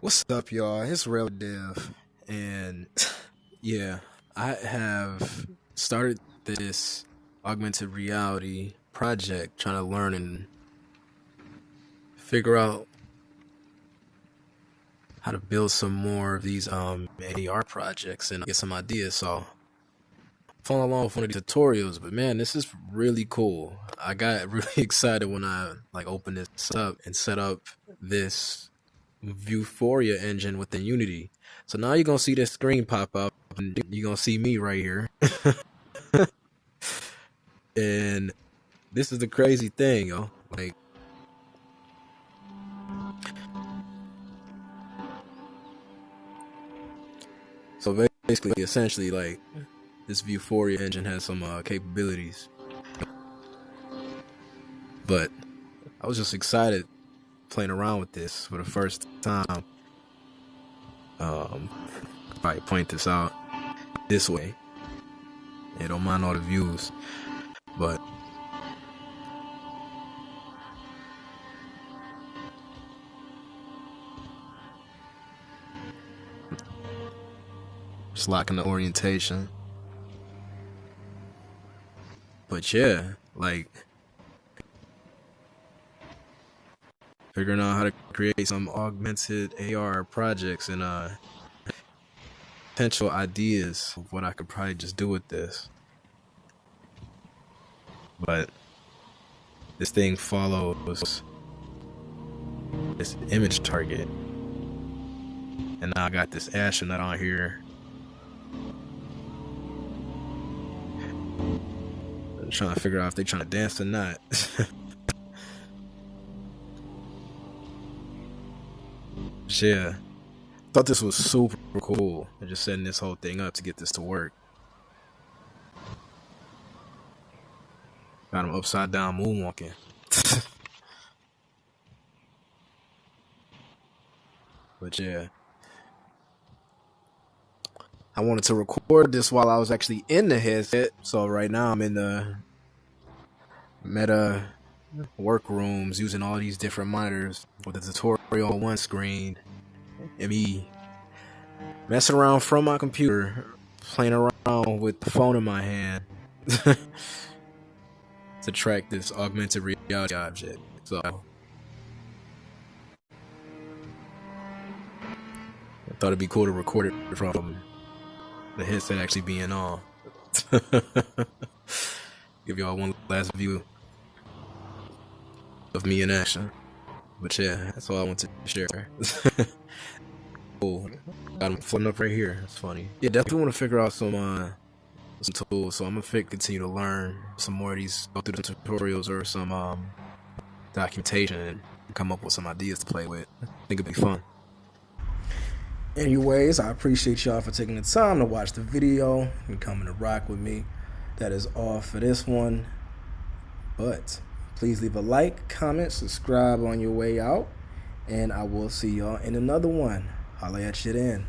What's up, y'all? It's Real Dev, and yeah, I have started this augmented reality project, trying to learn and figure out how to build some more of these AR projects and get some ideas. So, following along with one of these tutorials, but man, this is really cool. I got really excited when I opened this up and set up this Vuforia Engine within Unity. So now you're gonna see this screen pop up and you're gonna see me right here. And this is the crazy thing, yo. So basically, essentially, this Vuforia Engine has some capabilities. But I was just excited playing around with this for the first time. Probably point this out this way. Yeah, don't mind all the views, but just locking the orientation. But yeah, figuring out how to create some augmented AR projects and potential ideas of what I could probably just do with this. But this thing follows this image target, and now I got this astronaut on here. I'm trying to figure out if they're trying to dance or not. Yeah, thought this was super cool. I'm just setting this whole thing up to get this to work. Got him upside down moonwalking. But yeah, I wanted to record this while I was actually in the headset. So right now I'm in the meta workrooms using all these different monitors with the tutorial on one screen and me messing around from my computer, playing around with the phone in my hand to track this augmented reality object. So I thought it'd be cool to record it from the headset actually being on. Give y'all one last view of me in action. But yeah, that's all I want to share. Cool. Got them floating up right here. That's funny. Yeah, definitely want to figure out some tools. So I'm gonna continue to learn some more of these, go through the tutorials or some documentation and come up with some ideas to play with. I think it'd be fun. Anyways, I appreciate y'all for taking the time to watch the video and coming to rock with me. That is all for this one. But please leave a like, comment, subscribe on your way out, and I will see y'all in another one. Holla at you then.